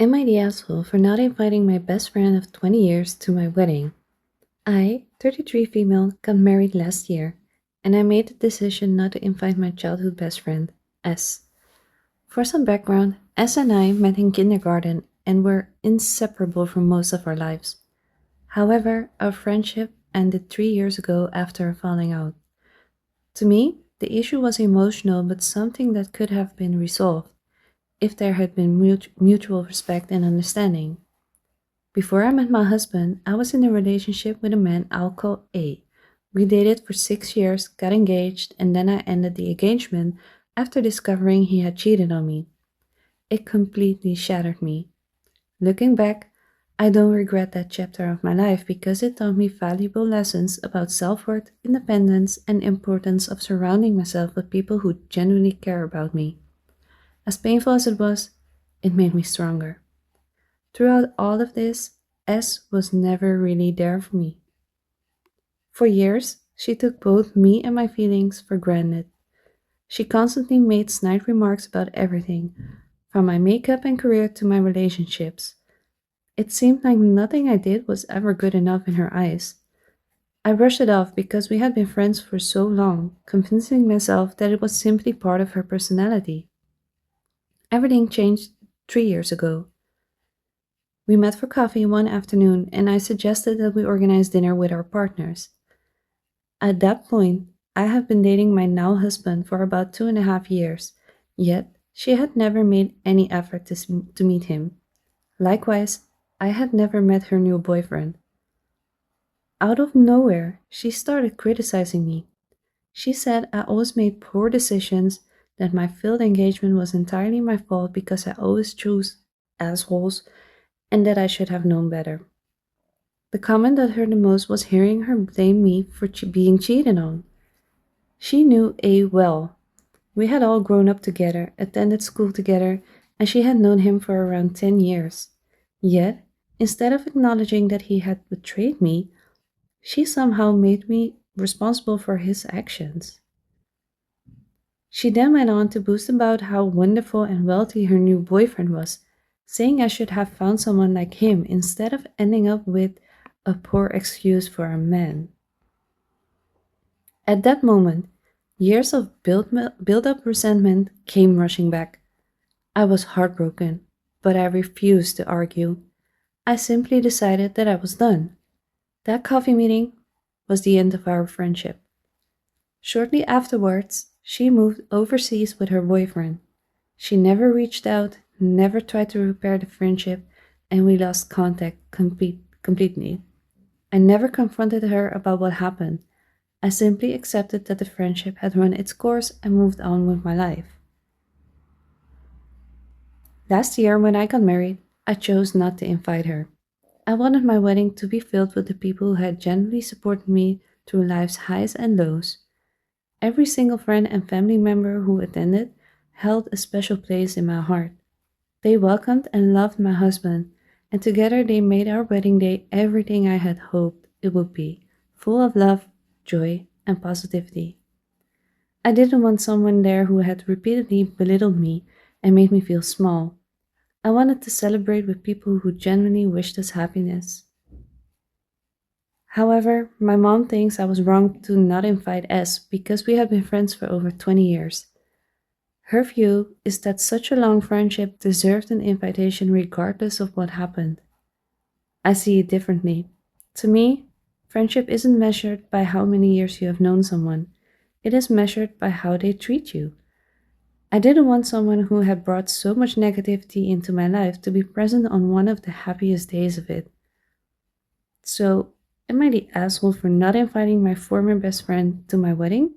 Am I the asshole for not inviting my best friend of 20 years to my wedding? I, 33 female, got married last year, and I made the decision not to invite my childhood best friend, S. For some background, S and I met in kindergarten and were inseparable for most of our lives. However, our friendship ended 3 years ago after a falling out. To me, the issue was emotional but something that could have been resolved if there had been mutual respect and understanding. Before I met my husband, I was in a relationship with a man I'll call A. We dated for 6 years, got engaged, and then I ended the engagement after discovering he had cheated on me. It completely shattered me. Looking back, I don't regret that chapter of my life because it taught me valuable lessons about self worth, independence, and importance of surrounding myself with people who genuinely care about me. As painful as it was, it made me stronger. Throughout all of this, S was never really there for me. For years, she took both me and my feelings for granted. She constantly made snide remarks about everything, from my makeup and career to my relationships. It seemed like nothing I did was ever good enough in her eyes. I brushed it off because we had been friends for so long, convincing myself that it was simply part of her personality. Everything changed 3 years ago. We met for coffee one afternoon, and I suggested that we organize dinner with our partners. At that point, I have been dating my now husband for about 2.5 years, yet she had never made any effort to meet him. Likewise, I had never met her new boyfriend. Out of nowhere, she started criticizing me. She said I always made poor decisions, that my failed engagement was entirely my fault because I always chose assholes, and that I should have known better. The comment that hurt the most was hearing her blame me for being cheated on. She knew A well. We had all grown up together, attended school together, and she had known him for around 10 years. Yet, instead of acknowledging that he had betrayed me, she somehow made me responsible for his actions. She then went on to boast about how wonderful and wealthy her new boyfriend was, saying I should have found someone like him instead of ending up with a poor excuse for a man. At that moment, years of build up resentment came rushing back. I was heartbroken, but I refused to argue. I simply decided that I was done. That coffee meeting was the end of our friendship. Shortly afterwards, she moved overseas with her boyfriend. She never reached out, never tried to repair the friendship, and we lost contact completely. I never confronted her about what happened. I simply accepted that the friendship had run its course and moved on with my life. Last year, when I got married, I chose not to invite her. I wanted my wedding to be filled with the people who had genuinely supported me through life's highs and lows. Every single friend and family member who attended held a special place in my heart. They welcomed and loved my husband, and together they made our wedding day everything I had hoped it would be, full of love, joy, and positivity. I didn't want someone there who had repeatedly belittled me and made me feel small. I wanted to celebrate with people who genuinely wished us happiness. However, my mom thinks I was wrong to not invite S because we have been friends for over 20 years. Her view is that such a long friendship deserved an invitation regardless of what happened. I see it differently. To me, friendship isn't measured by how many years you have known someone, it is measured by how they treat you. I didn't want someone who had brought so much negativity into my life to be present on one of the happiest days of it. So, am I the asshole for not inviting my former best friend to my wedding?